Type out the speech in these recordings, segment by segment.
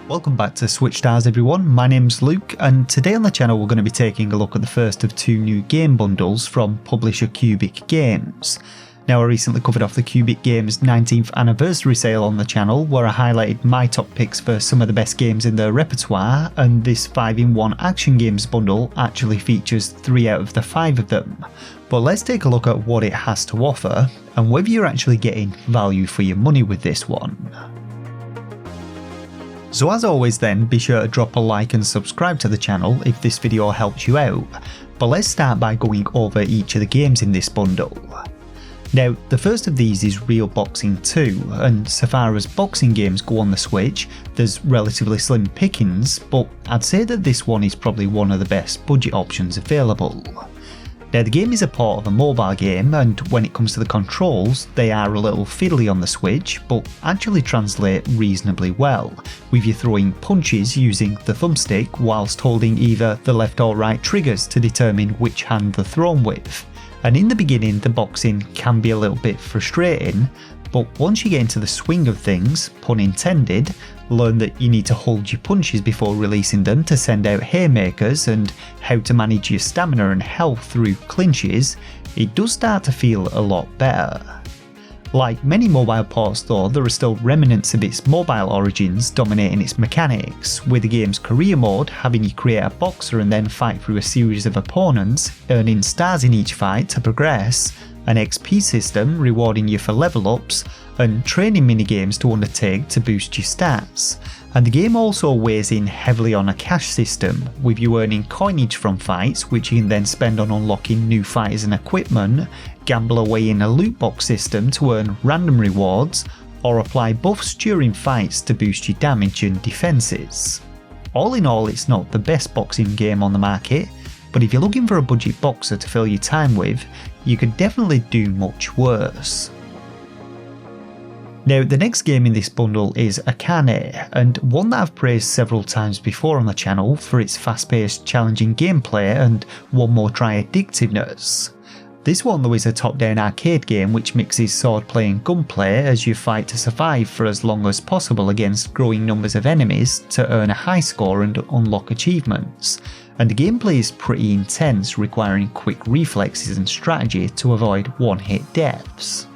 Welcome back to Switch Stars everyone, my name's Luke and today on the channel we're going to be taking a look at the first of two new game bundles from publisher Qubic Games. Now I recently covered off the Qubic Games 19th anniversary sale on the channel where I highlighted my top picks for some of the best games in their repertoire, and this 5-in-1 action games bundle actually features 3 out of the 5 of them. But let's take a look at what it has to offer and whether you're actually getting value for your money with this one. So as always then, be sure to drop a like and subscribe to the channel if this video helps you out, but let's start by going over each of the games in this bundle. Now the first of these is Real Boxing 2, and so far as boxing games go on the Switch, there's relatively slim pickings, but I'd say that this one is probably one of the best budget options available. Now the game is a port of a mobile game, and when it comes to the controls, they are a little fiddly on the Switch, but actually translate reasonably well, with you throwing punches using the thumbstick whilst holding either the left or right triggers to determine which hand they're thrown with. And in the beginning the boxing can be a little bit frustrating, but once you get into the swing of things, pun intended, learn that you need to hold your punches before releasing them to send out haymakers and how to manage your stamina and health through clinches, it does start to feel a lot better. Like many mobile ports though, there are still remnants of its mobile origins dominating its mechanics, with the game's career mode having you create a boxer and then fight through a series of opponents, earning stars in each fight to progress, an XP system rewarding you for level ups, and training minigames to undertake to boost your stats. And the game also weighs in heavily on a cash system, with you earning coinage from fights which you can then spend on unlocking new fighters and equipment, gamble away in a loot box system to earn random rewards, or apply buffs during fights to boost your damage and defences. All in all, it's not the best boxing game on the market, but if you're looking for a budget boxer to fill your time with, you could definitely do much worse. Now the next game in this bundle is Akane, and one that I've praised several times before on the channel for its fast-paced, challenging gameplay and one more try addictiveness. This one though is a top-down arcade game which mixes swordplay and gunplay as you fight to survive for as long as possible against growing numbers of enemies to earn a high score and unlock achievements. And the gameplay is pretty intense, requiring quick reflexes and strategy to avoid one-hit deaths.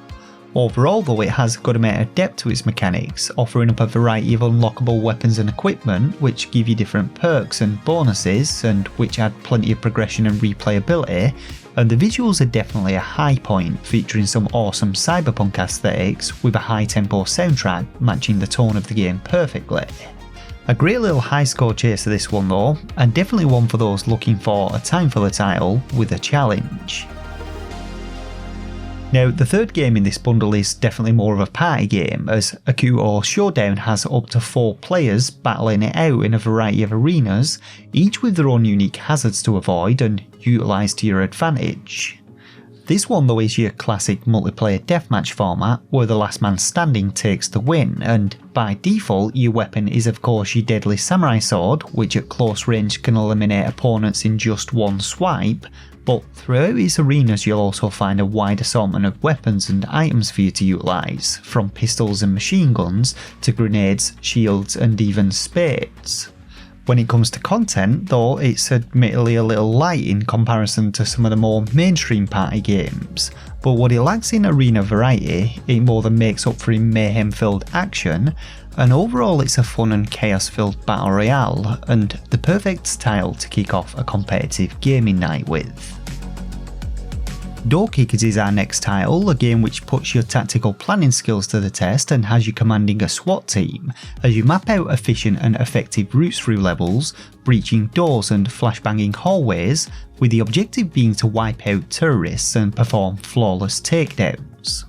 Overall though, it has a good amount of depth to its mechanics, offering up a variety of unlockable weapons and equipment which give you different perks and bonuses, and which add plenty of progression and replayability, and the visuals are definitely a high point, featuring some awesome cyberpunk aesthetics with a high tempo soundtrack matching the tone of the game perfectly. A great little high score chaser this one though, and definitely one for those looking for a time for the title with a challenge. Now the third game in this bundle is definitely more of a party game, as Akuto Showdown has up to 4 players battling it out in a variety of arenas, each with their own unique hazards to avoid and utilise to your advantage. This one though is your classic multiplayer deathmatch format where the last man standing takes the win, and by default your weapon is of course your deadly samurai sword, which at close range can eliminate opponents in just one swipe, but throughout its arenas you'll also find a wide assortment of weapons and items for you to utilise, from pistols and machine guns to grenades, shields and even spades. When it comes to content though, it's admittedly a little light in comparison to some of the more mainstream party games, but what it lacks in arena variety, it more than makes up for in mayhem filled action, and overall it's a fun and chaos filled battle royale, and the perfect style to kick off a competitive gaming night with. Door Kickers is our next title, a game which puts your tactical planning skills to the test and has you commanding a SWAT team as you map out efficient and effective routes through levels, breaching doors and flashbanging hallways, with the objective being to wipe out terrorists and perform flawless takedowns.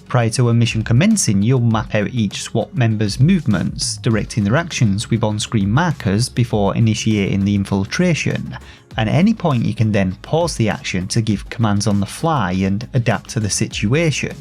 Prior to a mission commencing, you'll map out each SWAT member's movements, directing their actions with on-screen markers before initiating the infiltration, and at any point you can then pause the action to give commands on the fly and adapt to the situation.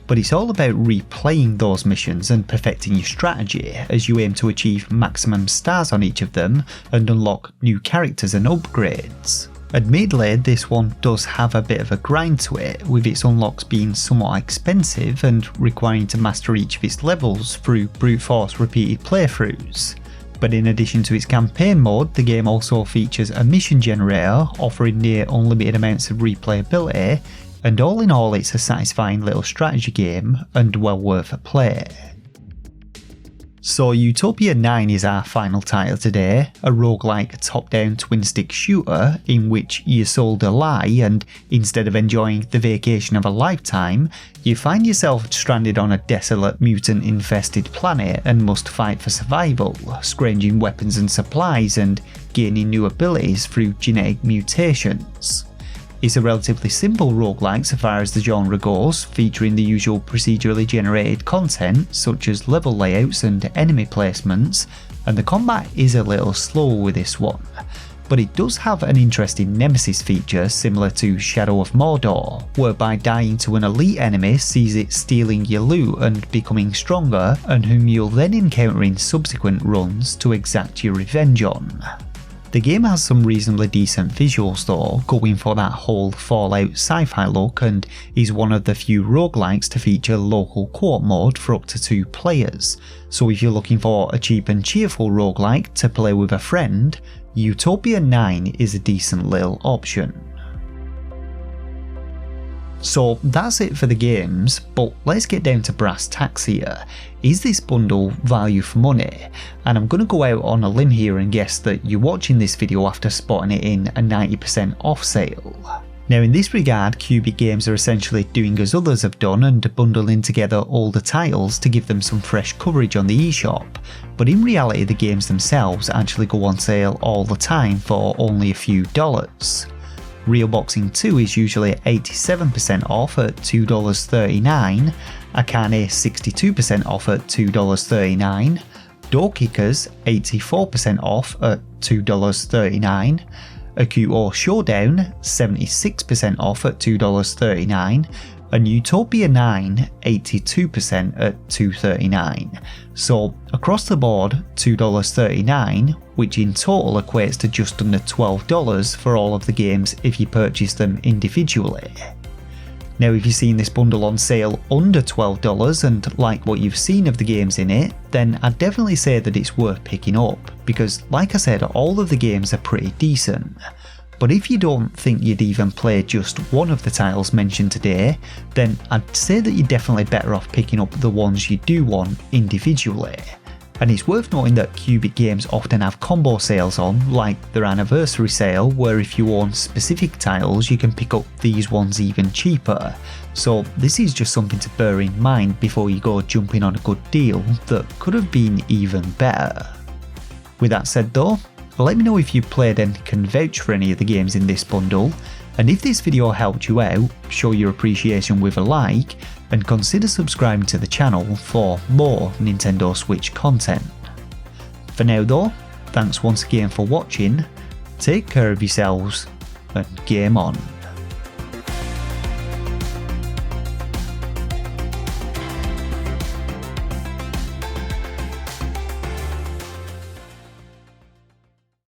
But it's all about replaying those missions and perfecting your strategy as you aim to achieve maximum stars on each of them and unlock new characters and upgrades. Admittedly, this one does have a bit of a grind to it, with its unlocks being somewhat expensive and requiring to master each of its levels through brute force repeated playthroughs. But in addition to its campaign mode, the game also features a mission generator offering near unlimited amounts of replayability, and all in all it's a satisfying little strategy game and well worth a play. So Utopia 9 is our final title today, a roguelike top-down twin-stick shooter in which you're sold a lie and instead of enjoying the vacation of a lifetime, you find yourself stranded on a desolate mutant-infested planet and must fight for survival, scrounging weapons and supplies and gaining new abilities through genetic mutations. It's a relatively simple roguelike so far as the genre goes, featuring the usual procedurally generated content such as level layouts and enemy placements, and the combat is a little slow with this one. But it does have an interesting nemesis feature similar to Shadow of Mordor, whereby dying to an elite enemy sees it stealing your loot and becoming stronger, and whom you'll then encounter in subsequent runs to exact your revenge on. The game has some reasonably decent visuals though, going for that whole Fallout sci-fi look, and is one of the few roguelikes to feature local co-op mode for up to 2 players. So if you're looking for a cheap and cheerful roguelike to play with a friend, Utopia 9 is a decent little option. So that's it for the games, but let's get down to brass tacks here. Is this bundle value for money? And I'm going to go out on a limb here and guess that you're watching this video after spotting it in a 90% off sale. Now in this regard, Qubic games are essentially doing as others have done and bundling together all the titles to give them some fresh coverage on the eShop, but in reality the games themselves actually go on sale all the time for only a few dollars. Real Boxing 2 is usually 87% off at $2.39, Akane 62% off at $2.39, Door Kickers 84% off at $2.39, Akuto Showdown 76% off at $2.39, and Utopia 9 82% at $2.39. So across the board $2.39, which in total equates to just under $12 for all of the games if you purchase them individually. Now if you've seen this bundle on sale under $12 and like what you've seen of the games in it, then I'd definitely say that it's worth picking up, because like I said, all of the games are pretty decent. But if you don't think you'd even play just one of the titles mentioned today, then I'd say that you're definitely better off picking up the ones you do want individually. And it's worth noting that Qubic games often have combo sales on, like their anniversary sale, where if you own specific titles you can pick up these ones even cheaper. So this is just something to bear in mind before you go jumping on a good deal that could have been even better. With that said though, let me know if you played and can vouch for any of the games in this bundle, and if this video helped you out, show your appreciation with a like, and consider subscribing to the channel for more Nintendo Switch content. For now though, thanks once again for watching, take care of yourselves, and game on.